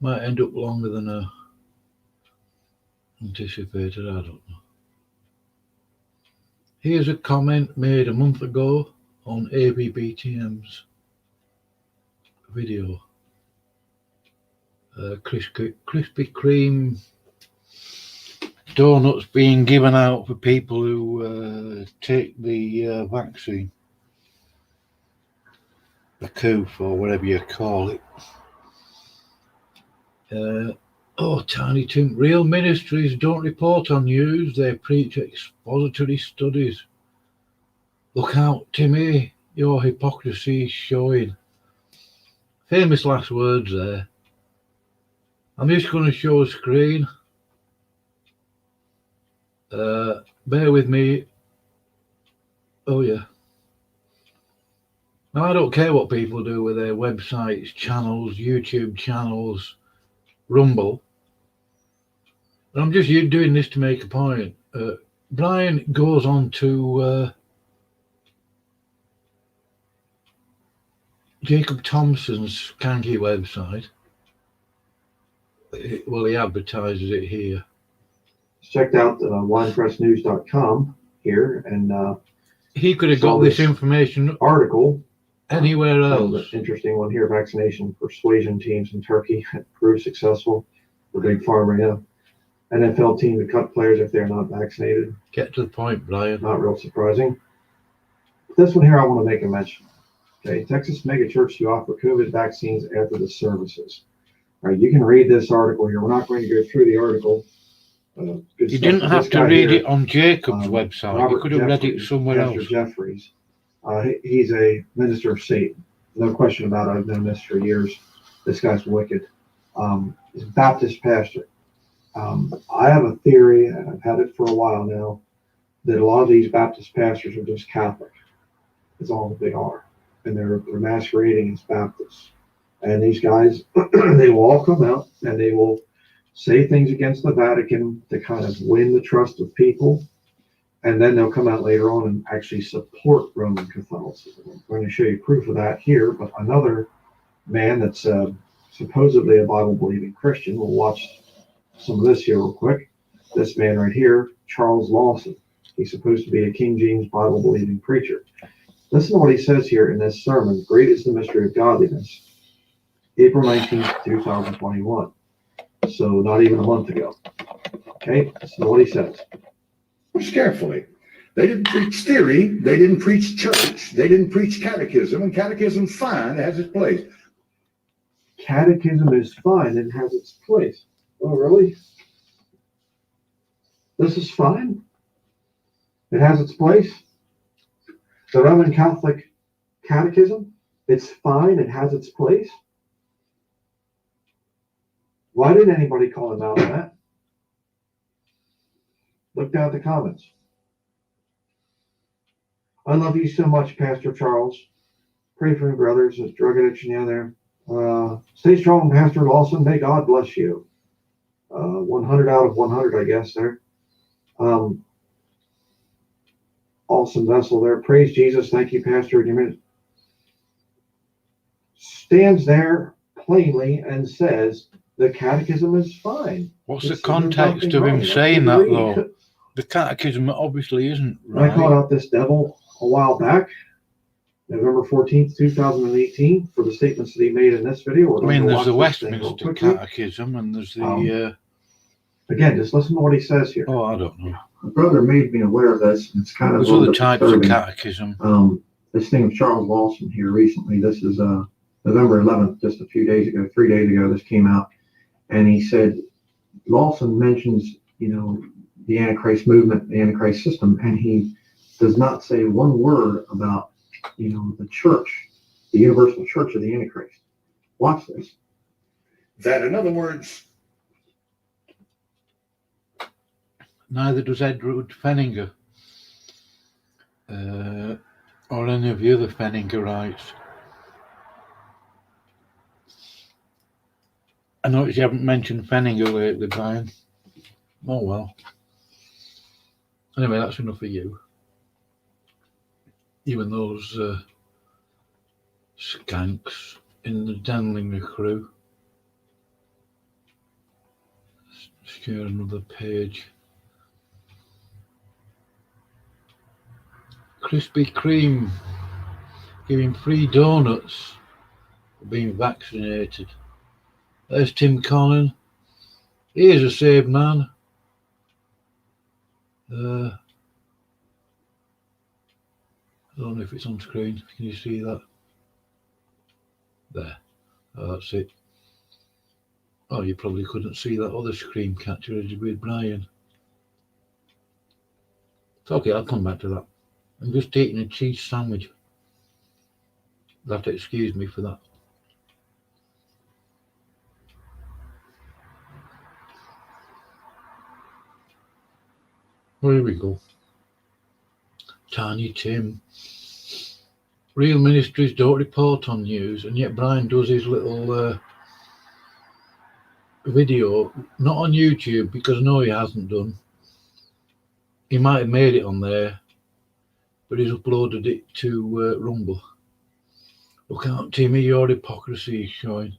might end up longer than I anticipated. I don't know. Here's a comment made a month ago on ABBTM's video. Krispy Kreme donuts being given out for people who take the vaccine, the coof or whatever you call it. Tiny Tim, real ministries don't report on news, they preach expository studies. Look out, Timmy, your hypocrisy is showing. Famous last words there. I'm just going to show a screen. Bear with me. Oh yeah. Now I don't care what people do with their websites, channels, YouTube channels, Rumble. And I'm just doing this to make a point. Bryan goes on to Jacob Thompson's Kanky website. Well, he advertises it here. Checked out winepressnews.com here, and he could have got this information article anywhere else. Interesting one here: vaccination persuasion teams in Turkey proved successful for Big Pharma. Yeah, NFL team to cut players if they're not vaccinated. Get to the point, Bryan. Not real surprising. This one here, I want to make a mention. Okay, Texas megachurch to offer COVID vaccines after the services. All right, you can read this article here. We're not going to go through the article. You didn't have to read it on Jacob's website. Robert You could have read it somewhere Pastor else. Jeffries. He's a minister of Satan. No question about it. I've known this for years. This guy's wicked. He's a Baptist pastor. I have a theory, and I've had it for a while now, that a lot of these Baptist pastors are just Catholic. That's all that they are. And they're masquerading as Baptists. And these guys, they will all come out and they will say things against the Vatican to kind of win the trust of people. And then they'll come out later on and actually support Roman Catholicism. I'm going to show you proof of that here. But another man that's supposedly a Bible-believing Christian, we'll watch some of this here real quick. This man right here, Charles Lawson. He's supposed to be a King James Bible-believing preacher. Listen to what he says here in this sermon, Great is the Mystery of Godliness, April 19th, 2021. So not even a month ago. Okay, listen to what he says. Watch carefully. They didn't preach theory. They didn't preach church. They didn't preach catechism. And catechism's fine. It has its place. Catechism is fine and has its place. Oh, really? This is fine? It has its place? The Roman Catholic Catechism? It's fine. It has its place? Why didn't anybody call him out on that? Look down at the comments. I love you so much, Pastor Charles. Pray for me, brothers. There's drug addiction down there. Stay strong, Pastor Lawson. May God bless you. 100 out of 100, I guess, there. Awesome vessel there. Praise Jesus. Thank you, Pastor. Stands there plainly and says, the catechism is fine. What's the context of him saying that, though? The catechism obviously isn't right. I called out this devil a while back, November 14th, 2018, for the statements that he made in this video. I mean, there's the Westminster Catechism and there's the... Again, just listen to what he says here. Oh, I don't know. My brother made me aware of this. It's kind of there's other types of catechism. This thing of Charles Lawson here recently, this is November 11th, just a few days ago, 3 days ago, this came out. And he said, Lawson mentions, the Antichrist movement, the Antichrist system, and he does not say one word about, the church, the universal church of the Antichrist. Watch this. That, in other words, neither does Edward Fenninger or any of the other Fenningerites. I noticed you haven't mentioned Fenninger lately, Bryan. Oh well. Anyway, that's enough for you. You and those skanks. in the Denlinger crew. Share another page. Krispy Kreme giving free donuts for being vaccinated. There's Tim Connon. He is a saved man. I don't know if it's on screen. Can you see that? There. Oh, that's it. Oh, you probably couldn't see that other screen catcher as you with Bryan. It's okay, I'll come back to that. I'm just eating a cheese sandwich. You'll have to excuse me for that. Well, here we go. Tiny Tim. Real ministries don't report on news, and yet Bryan does his little video, not on YouTube, because no, he hasn't done. He might have made it on there, but he's uploaded it to Rumble. Look out, Timmy, your hypocrisy is showing.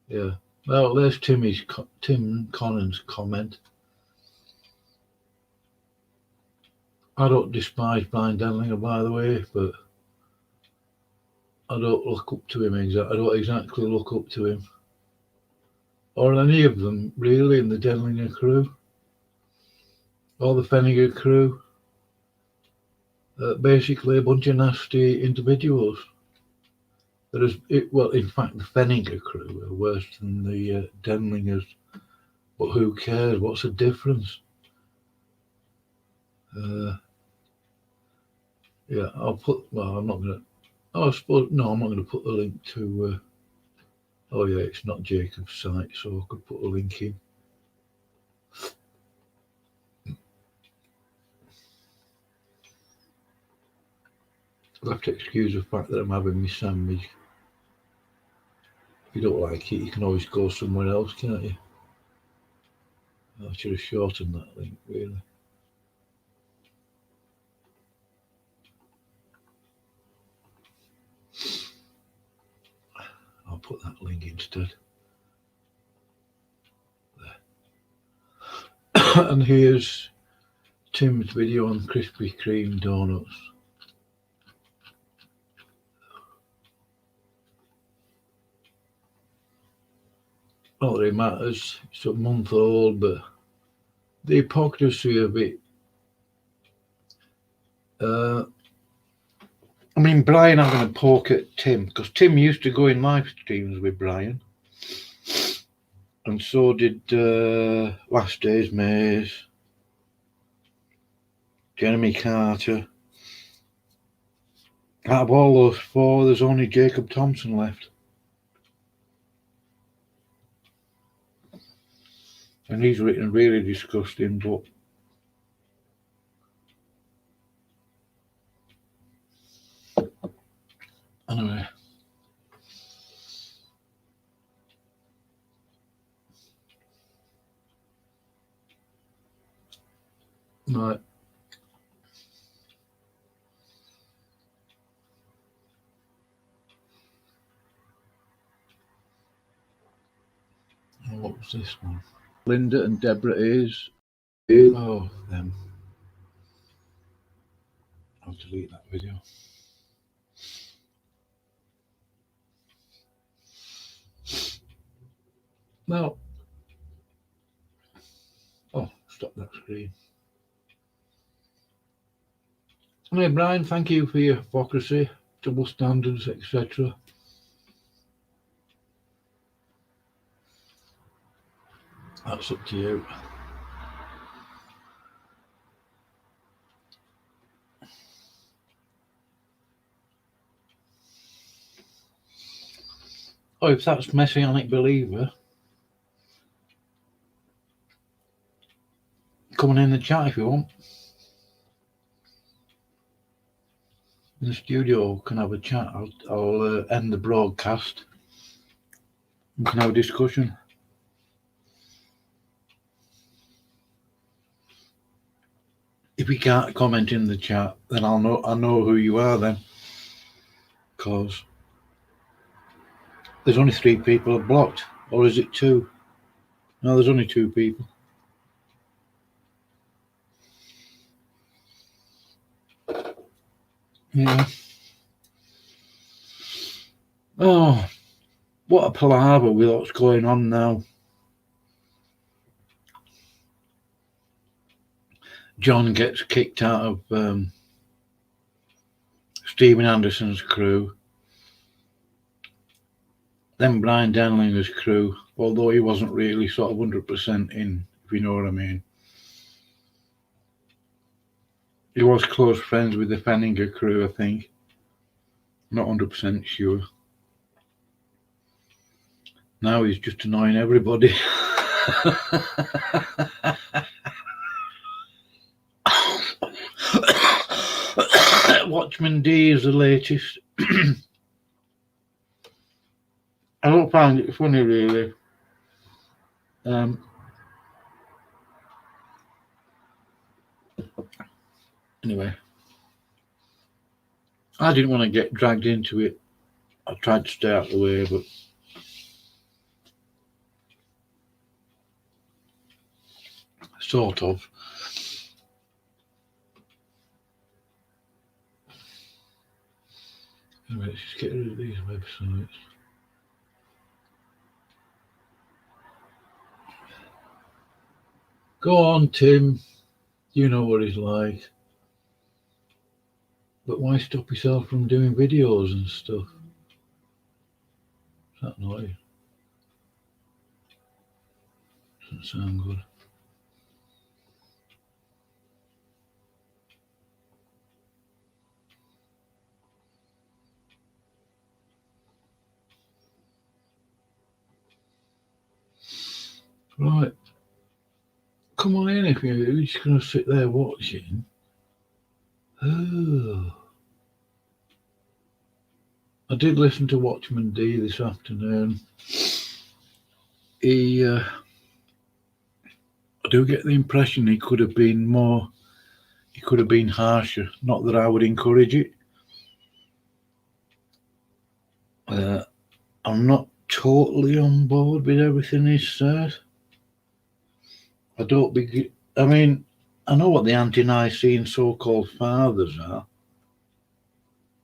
Yeah. Well, there's Tim Connon's comment. I don't despise Bryan Denlinger, by the way, but I don't look up to him exactly. I don't exactly look up to him. Or any of them, really, in the Denlinger crew. Or the Fenninger crew. Basically a bunch of nasty individuals. Well, in fact, the Fenninger crew are worse than the Denlingers. But who cares? What's the difference? Yeah, I'll put. Well, I'm not gonna. Oh, I suppose no, I'm not gonna put the link to. Oh yeah, it's not Jacob's site, so I could put a link in. I'll have to excuse the fact that I'm having my sandwich. If you don't like it, you can always go somewhere else, can't you? I should have shortened that link, really. I'll put that link instead. There. And here's Tim's video on Krispy Kreme donuts. Not that it matters, it's a month old, but the hypocrisy of it. I mean, Bryan having a poke at Tim, because Tim used to go in live streams with Bryan, and so did Last Days Mays, Jeremy Carter. Out of all those four, there's only Jacob Thompson left. And he's written really disgusting, but anyway. Right. What was this one? Linda and Deborah is. Oh, them. I'll delete that video. Now, oh, stop that screen. Hey, Bryan, thank you for your hypocrisy, double standards, etc. That's up to you. Oh, if that's Messianic Believer, come on in the chat if you want. In the studio, can have a chat. I'll end the broadcast. We can have a discussion. If you can't comment in the chat, then I know who you are then. Because There's only 3 people are blocked, or is it 2? No, there's only 2 people. Yeah. Oh, what a palaver with what's going on now. John gets kicked out of Stephen Anderson's crew. Then Bryan Denlinger's crew, although he wasn't really sort of 100% in, if you know what I mean. He was close friends with the Denlinger crew, I think. Not 100% sure. Now he's just annoying everybody. Watchman D is the latest. I don't find it funny, really. Anyway, I didn't want to get dragged into it. I tried to stay out of the way, but sort of. Anyway, let's just get rid of these websites. Go on, Tim. You know what he's like. But why stop yourself from doing videos and stuff? Is that annoying? Doesn't sound good. Right. Come on in if you're just going to sit there watching. Oh. I did listen to Watchman D this afternoon. I do get the impression he could have been harsher. Not that I would encourage it. I'm not totally on board with everything he said. I know what the anti-Nicene so-called fathers are,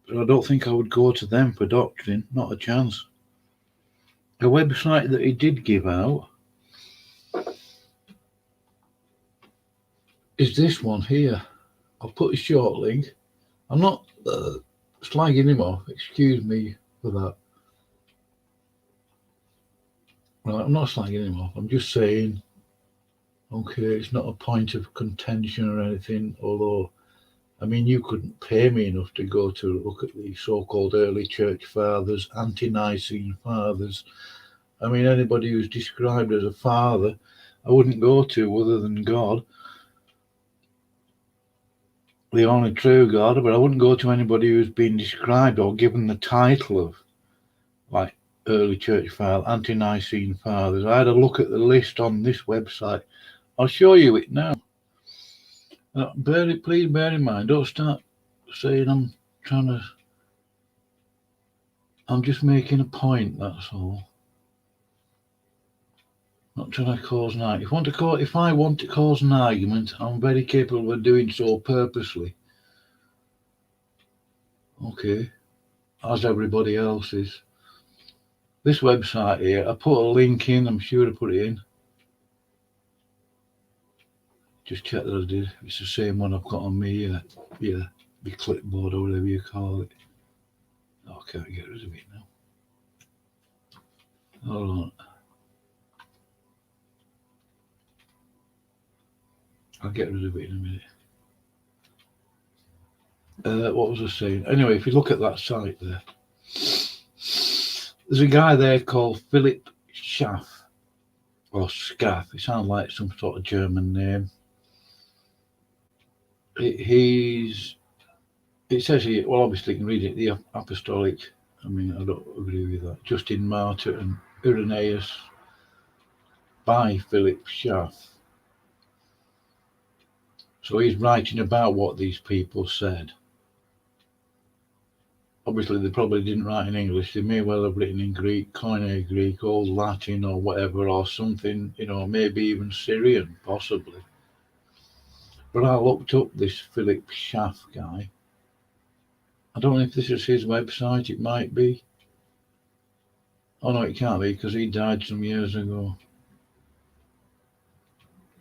but I don't think I would go to them for doctrine. Not a chance. A website that he did give out is this one here. I'll put a short link. I'm not slagging him off. Excuse me for that. Well, I'm not slagging him off. I'm just saying, okay, it's not a point of contention or anything, although, I mean, you couldn't pay me enough to go to look at the so-called early church fathers, anti-Nicene fathers. I mean, anybody who's described as a father, I wouldn't go to other than God, the only true God, but I wouldn't go to anybody who's been described or given the title of, like, early church father, anti-Nicene fathers. I had a look at the list on this website. I'll show you it now. Please bear in mind, don't start saying I'm just making a point, that's all. Not trying to cause an argument. If I want to cause an argument, I'm very capable of doing so purposely. Okay, as everybody else is. This website here, I put a link in, I'm sure I put it in. Just check that I did. It's the same one I've got on me, my clipboard or whatever you call it. Oh, I can't get rid of it now. Hold on. I'll get rid of it in a minute. What was I saying? Anyway, if you look at that site there, there's a guy there called Philip Schaff, or Schaff. It sounds like some sort of German name. It says here, well, obviously you can read it, the apostolic. I mean, I don't agree with that. Justin Martyr and Irenaeus by Philip Schaff. So he's writing about what these people said. Obviously, they probably didn't write in English. They may well have written in Greek, Koine Greek, or Latin, or whatever, or something, maybe even Syrian, possibly. But I looked up this Philip Schaff guy. I don't know if this is his website. It might be. Oh no, it can't be because he died some years ago.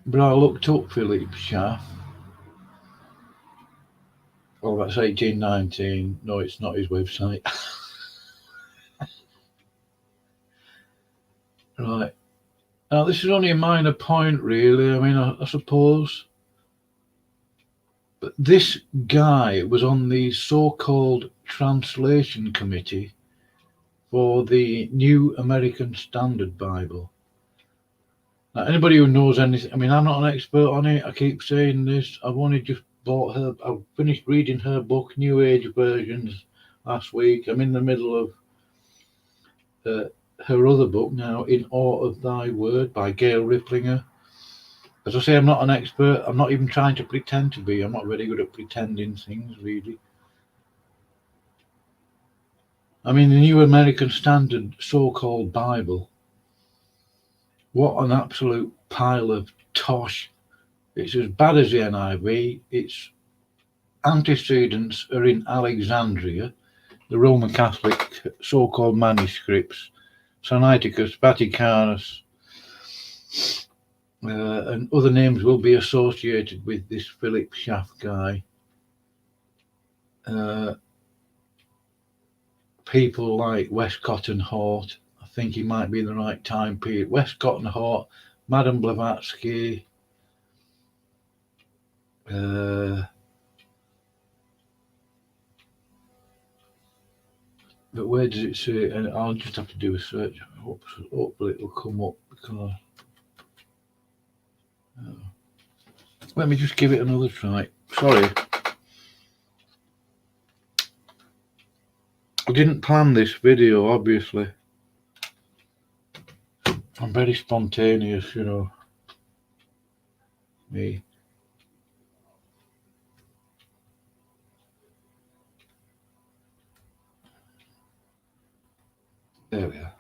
But I looked up Philip Schaff. Oh, that's 1819. No, it's not his website. Right. Now, this is only a minor point, really. I mean, I suppose. But this guy was on the so-called translation committee for the New American Standard Bible. Now, anybody who knows anything, I mean, I'm not an expert on it. I keep saying this. I've only just bought her. I've finished reading her book, New Age Versions, last week. I'm in the middle of her other book now, In Awe of Thy Word, by Gail Ripplinger. As I say, I'm not an expert. I'm not even trying to pretend to be. I'm not very good at pretending things, really. I mean, the New American Standard so-called Bible, what an absolute pile of tosh. It's as bad as the NIV. Its antecedents are in Alexandria, the Roman Catholic so-called manuscripts, Sinaiticus, Vaticanus, and other names will be associated with this Philip Schaff guy. People like Westcott and Hort, I think he might be in the right time period. Westcott and Hort, Madame Blavatsky, but where does it say? And I'll just have to do a search. Hopefully it'll come up because. Let me just give it another try. Sorry. I didn't plan this video, obviously. I'm very spontaneous, me. There we are.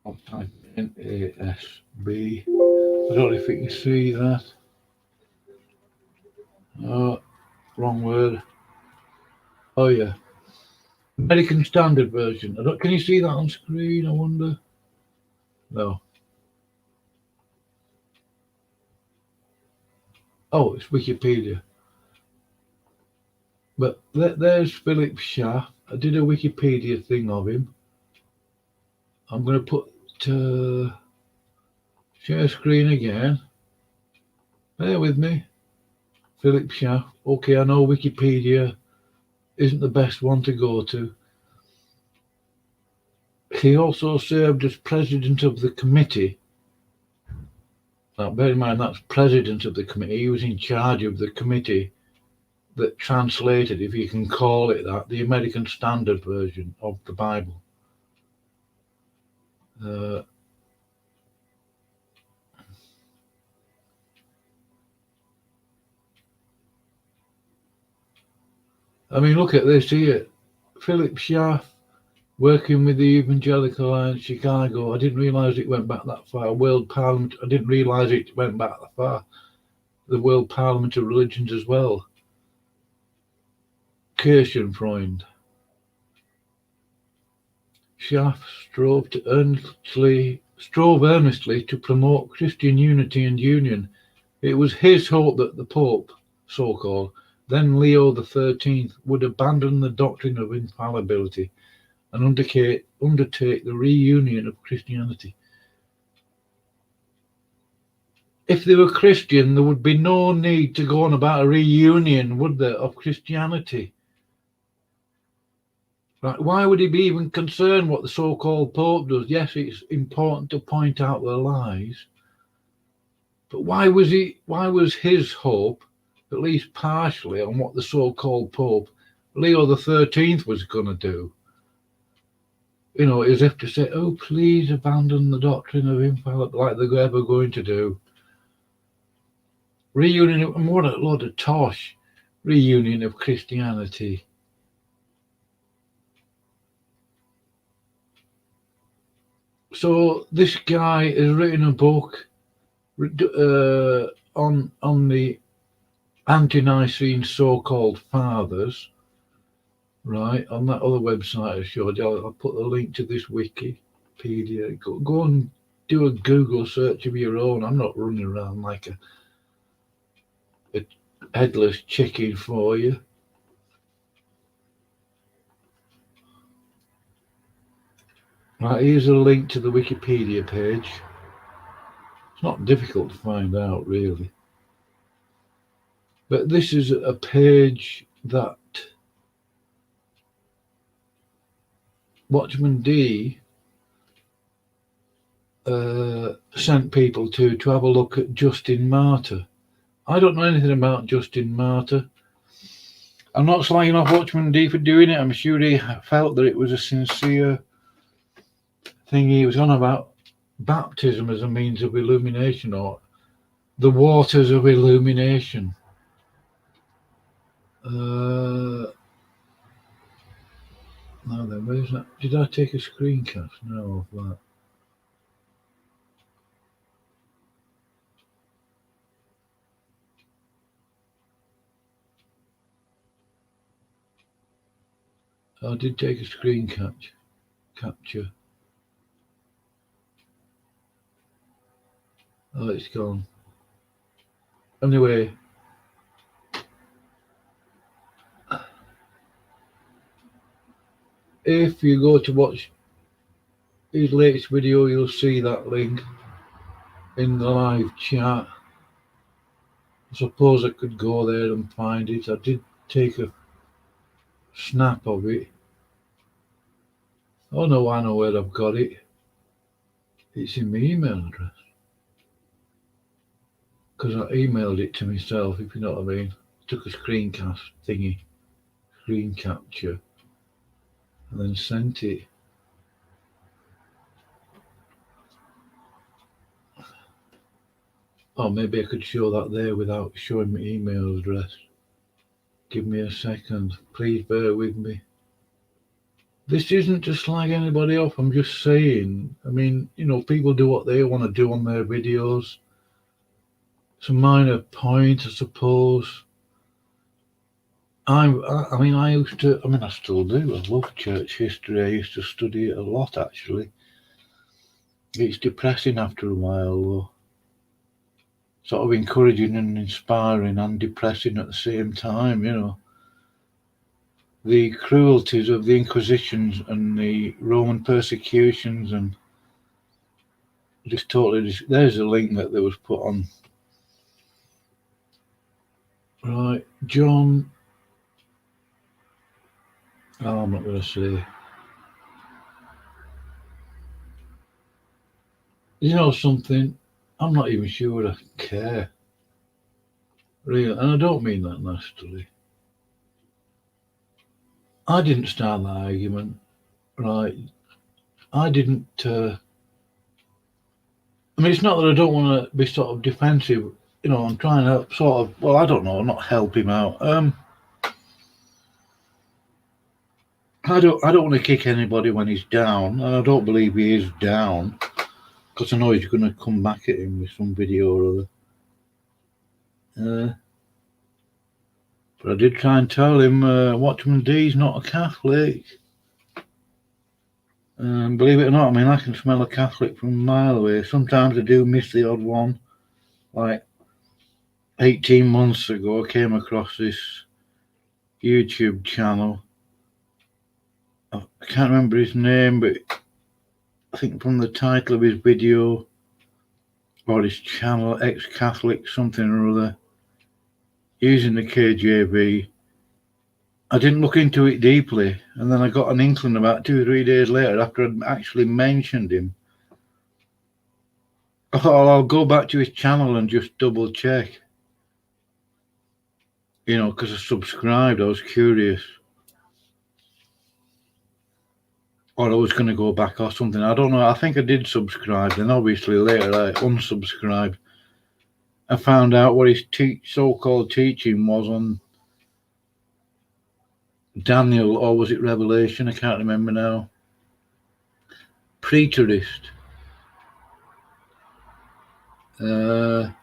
I'll type NASB. I don't know if you can see that. Oh, wrong word. Oh yeah. American Standard Version. Can you see that on screen, I wonder? No. Oh, it's Wikipedia. But there's Philip Schaff. I did a Wikipedia thing of him. I'm going to put share screen again. Bear with me. Philip Schaff. Okay, I know Wikipedia isn't the best one to go to. He also served as president of the committee. Now, bear in mind, that's president of the committee. He was in charge of the committee that translated, if you can call it that, the American Standard Version of the Bible. I mean, look at this here. Philip Schaff, working with the Evangelical Alliance Chicago. I didn't realise it went back that far. World Parliament. I didn't realise it went back that far. The World Parliament of Religions as well. Kirchenfreund. Schaff strove earnestly to promote Christian unity and union. It was his hope that the Pope, so-called, then Leo XIII, would abandon the doctrine of infallibility and undertake the reunion of Christianity. If they were Christian, there would be no need to go on about a reunion, would there, of Christianity? Right? Why would he be even concerned what the so-called Pope does? Yes, it's important to point out the lies, but why was his hope, at least partially, on what the so-called Pope Leo XIII was going to do? As if to say, oh, please abandon the doctrine of infallibility, like they're ever going to do. Reunion, and what a load of tosh. Reunion of Christianity. So this guy has written a book on the ante-Nicene so-called fathers, right? On that other website I showed you, I'll put the link to this Wikipedia. Go and do a Google search of your own. I'm not running around like a headless chicken for you. Right, here's a link to the Wikipedia page. It's not difficult to find out, really. But this is a page that Watchman D sent people to have a look at Justin Martyr. I don't know anything about Justin Martyr. I'm not slagging off Watchman D for doing it. I'm sure he felt that it was a sincere thing he was on about baptism as a means of illumination, or the waters of illumination. Now then, where's that? Did I take a screencast? No, of that. I did take a screen capture. Oh, it's gone. Anyway, if you go to watch his latest video, you'll see that link in the live chat. I suppose I could go there and find it. I did take a snap of it. Oh no, I know where I've got it. It's in my email address. Because I emailed it to myself, if you know what I mean. Took a screencast thingy, screen capture, and then sent it. Oh, maybe I could show that there without showing my email address. Give me a second. Please bear with me. This isn't to slag anybody off. I'm just saying. I mean, you know, people do what they want to do on their videos. It's a minor point, I suppose. I still do. I love church history. I used to study it a lot, actually. It's depressing after a while, though. Sort of encouraging and inspiring and depressing at the same time, you know. The cruelties of the Inquisitions and the Roman persecutions, and just totally. There's a link that was put on. Right, John. Oh, I'm not going to say. You know something? I'm not even sure I care. Really, and I don't mean that nastily. I didn't start that argument, right? I didn't. I mean, it's not that I don't want to be sort of defensive. You know, I'm trying to sort of. Well, I don't know, not help him out. I don't want to kick anybody when he's down, and I don't believe he is down, because I know he's going to come back at him with some video or other. But I did try and tell him, Watchman D's not a Catholic. Believe it or not, I mean, I can smell a Catholic from a mile away. Sometimes I do miss the odd one. Like 18 months ago, I came across this YouTube channel. I can't remember his name, but I think from the title of his video or his channel, ex-Catholic something or other, using the KJV. I didn't look into it deeply, and then I got an inkling about 2 or 3 days later after I'd actually mentioned him. I thought, I'll go back to his channel and just double check. You know, because I subscribed, I was curious. Or I was going to go back or something. I don't know. I think I did subscribe. Then obviously later I unsubscribed. I found out what his so-called teaching was on Daniel, or was it Revelation? I can't remember now. Preterist. and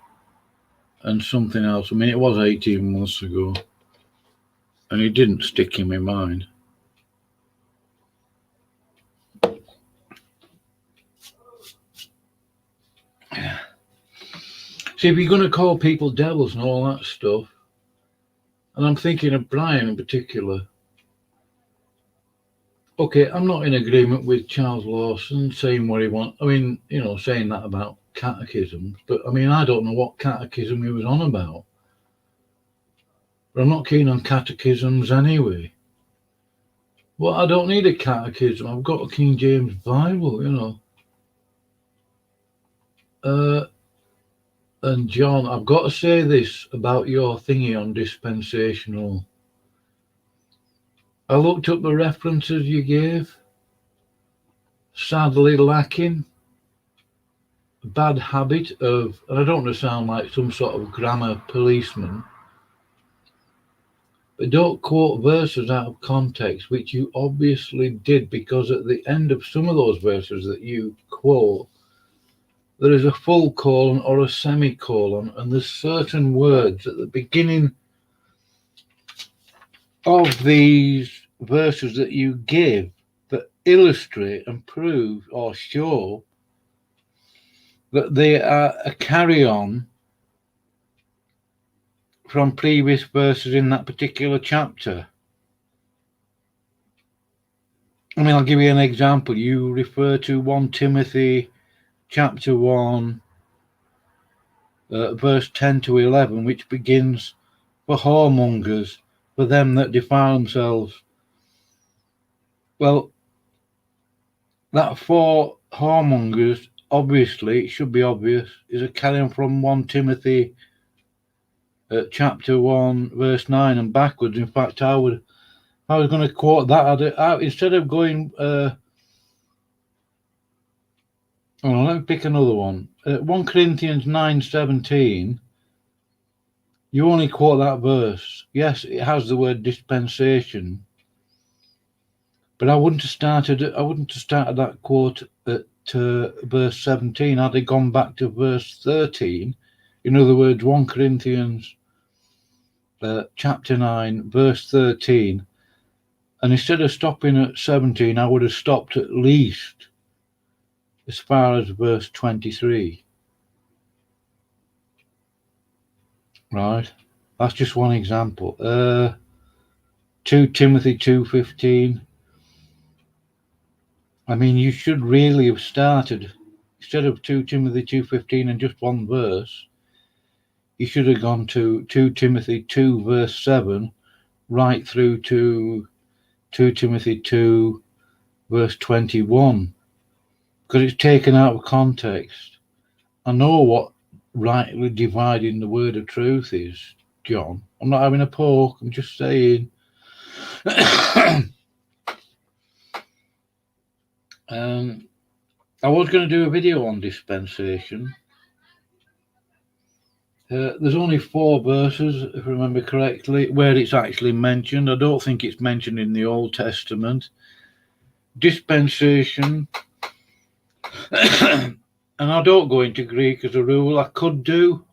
something else. I mean, it was 18 months ago, and it didn't stick in my mind. See, if you're going to call people devils and all that stuff, and I'm thinking of Bryan in particular. Okay, I'm not in agreement with Charles Lawson saying what he wants. I mean, saying that about catechisms, but I mean, I don't know what catechism he was on about. But I'm not keen on catechisms anyway. Well, I don't need a catechism. I've got a King James Bible, And John, I've got to say this about your thingy on dispensational. I looked up the references you gave. Sadly lacking. A bad habit of, and I don't want to sound like some sort of grammar policeman, but don't quote verses out of context, which you obviously did, because at the end of some of those verses that you quote, there is a full colon or a semicolon, and there's certain words at the beginning of these verses that you give that illustrate and prove or show that they are a carry-on from previous verses in that particular chapter. I mean, I'll give you an example. You refer to 1 Timothy chapter 1, verse 10 to 11, which begins, for whoremongers, for them that defile themselves. Well, that for whoremongers, obviously, it should be obvious, is a carry-on from 1 Timothy chapter 1, verse 9 and backwards. In fact, I was going to quote that. Instead of going... let me pick another one. 1 Corinthians 9:17. You only quote that verse. Yes, it has the word dispensation, but I wouldn't have started that quote at verse 17. I'd have gone back to verse 13. In other words, 1 Corinthians chapter 9, verse 13. And instead of stopping at 17, I would have stopped at least as far as verse 23. Right, that's just one example. 2 Timothy 2:15. I mean, you should really have started, instead of 2 Timothy 2:15 and just one verse, you should have gone to 2 Timothy 2 verse 7 right through to 2 Timothy 2 verse 21, because it's taken out of context. I know what rightly dividing the word of truth is, John. I'm not having a poke, I'm just saying. I was going to do a video on dispensation. There's only 4 verses, if I remember correctly, where it's actually mentioned. I don't think it's mentioned in the Old Testament. Dispensation. And I don't go into Greek as a rule. I could do.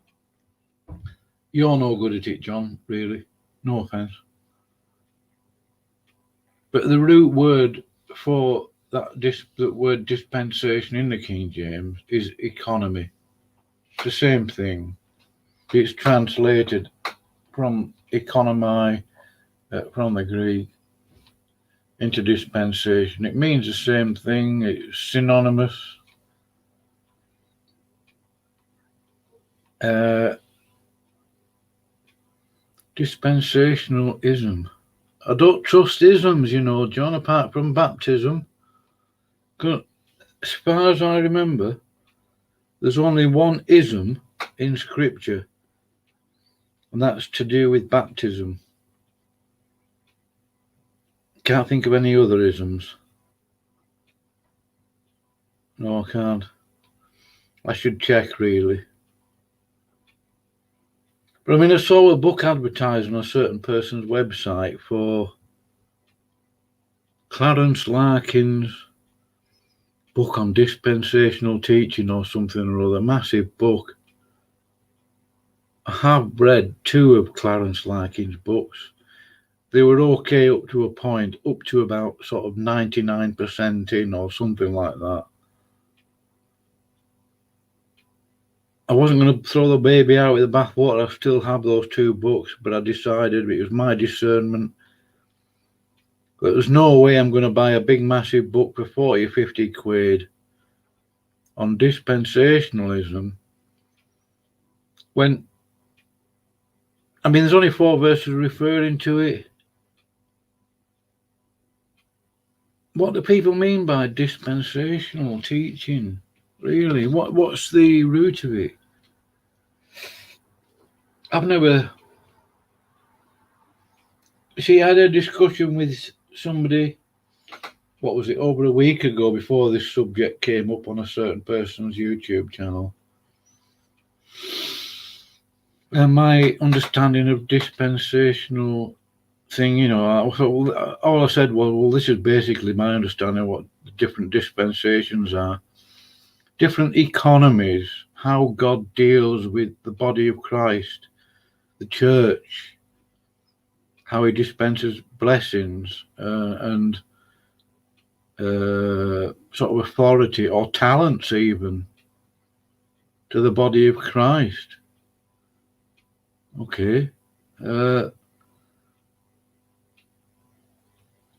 You're no good at it, John, really. No offense. But the root word for that word dispensation in the King James is economy. It's the same thing. It's translated from economy, from the Greek, into dispensation. It means the same thing. It's synonymous. Dispensationalism. I don't trust isms, John, apart from baptism. As far as I remember, there's only one ism in Scripture, and that's to do with baptism. Can't think of any other isms. No, I can't. I should check, really. But I mean, I saw a book advertised on a certain person's website for Clarence Larkin's book on dispensational teaching or something or other. Massive book. I have read 2 of Clarence Larkin's books. They were okay up to a point, up to about sort of 99% in or something like that. I wasn't going to throw the baby out with the bathwater. I still have those 2 books, but I decided it was my discernment that there's no way I'm going to buy a big massive book for 40 or 50 quid on dispensationalism when, I mean, there's only 4 verses referring to it. What do people mean by dispensational teaching? Really? What's the root of it? I've never... See, I had a discussion with somebody, what was it, over a week ago before this subject came up on a certain person's YouTube channel. And my understanding of dispensational thing, you know, all I said was, well, this is basically my understanding of what the different dispensations are. Different economies, how God deals with the body of Christ, the church, how he dispenses blessings and sort of authority or talents even to the body of Christ. Okay. You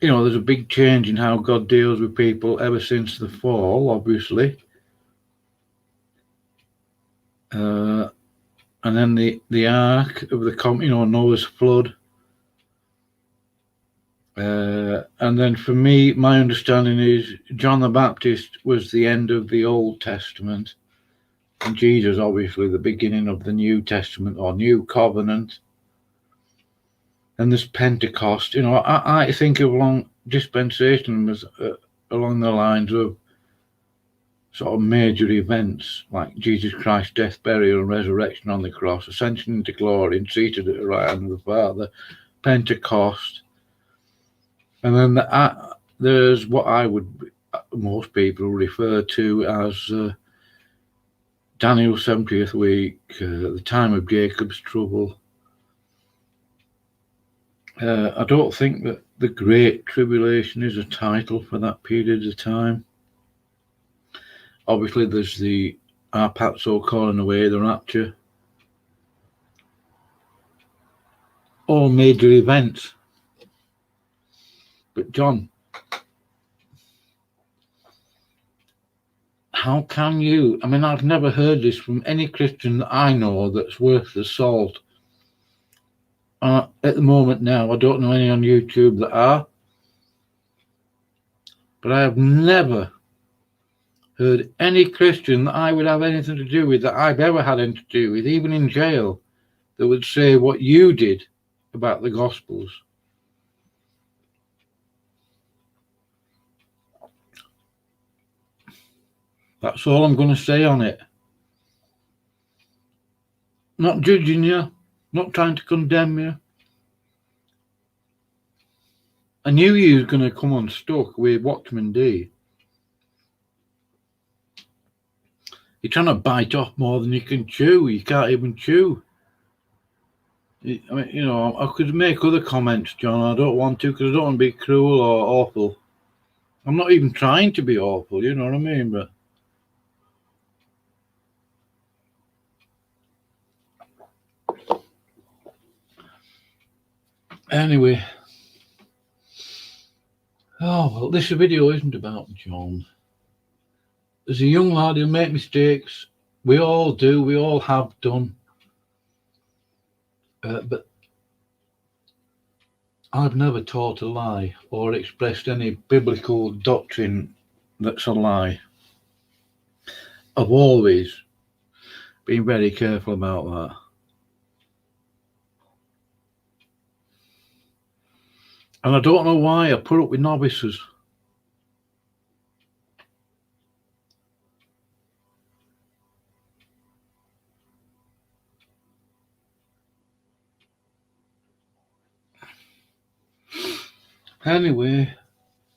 know, there's a big change in how God deals with people ever since the fall, obviously. And then the ark of the Noah's flood. And then for me, my understanding is John the Baptist was the end of the Old Testament, and Jesus, obviously, the beginning of the New Testament or New Covenant. And there's Pentecost. You know, I think of along dispensation as along the lines of sort of major events like Jesus Christ's death, burial, and resurrection on the cross, ascension into glory, and seated at the right hand of the Father, Pentecost. And then there's what most people refer to as Daniel's 70th week, the time of Jacob's trouble. I don't think that the Great Tribulation is a title for that period of time. Obviously, there's the Arpazo calling away, the rapture. All major events. But John, how can you? I mean, I've never heard this from any Christian that I know that's worth the salt. At the moment now, I don't know any on YouTube that are. But I have never heard any Christian that I would have anything to do with, that I've ever had anything to do with, even in jail, that would say what you did about the Gospels. That's all I'm going to say on it. Not judging you, not trying to condemn you. I knew you was going to come unstuck with Watchman D. You're trying to bite off more than you can chew. You can't even chew. I mean, you know, I could make other comments, John. I don't want to because I don't want to be cruel or awful. I'm not even trying to be awful, you know what I mean? But anyway. Oh, well, this video isn't about John. As a young lad who make mistakes, we all do, we all have done. But I've never taught a lie or expressed any biblical doctrine that's a lie. I've always been very careful about that. And I don't know why I put up with novices. Anyway,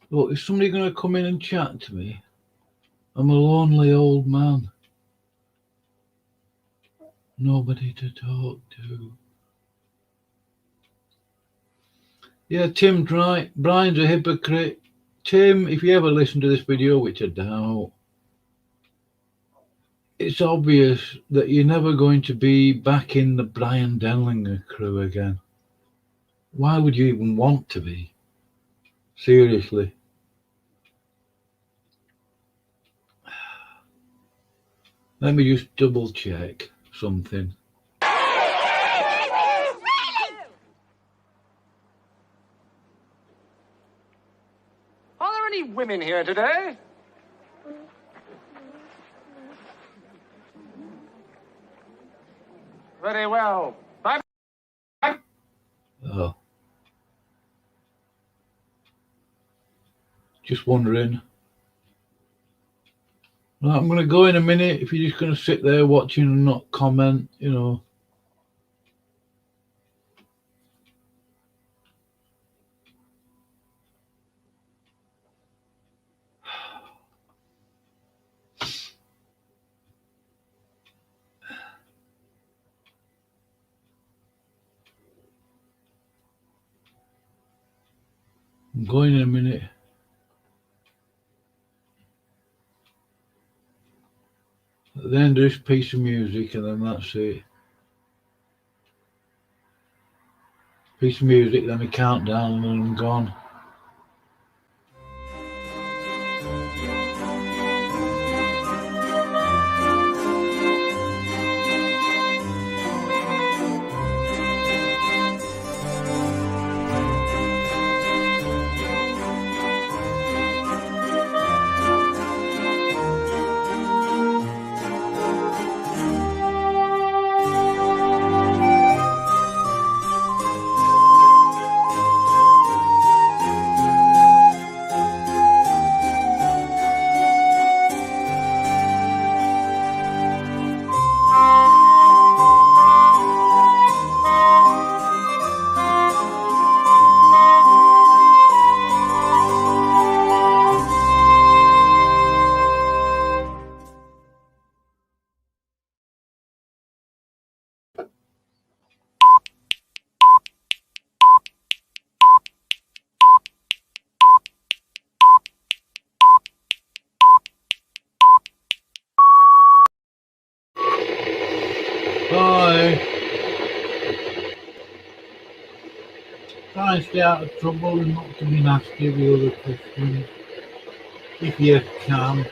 look, is somebody going to come in and chat to me? I'm a lonely old man. Nobody to talk to. Yeah, Tim's right. Brian's a hypocrite. Tim, if you ever listen to this video, which I doubt, it's obvious that you're never going to be back in the Bryan Denlinger crew again. Why would you even want to be? Seriously. Let me just double check something. Are there any women here today? Very well. Bye. Oh. Just wondering. Right, I'm going to go in a minute. If you're just going to sit there watching and not comment, you know. I'm going in a minute. At the end of this piece of music, and then that's it. Piece of music, then we count down, and then I'm gone. Bye. Try and stay out of trouble and not to be nasty with other Christians. If you can.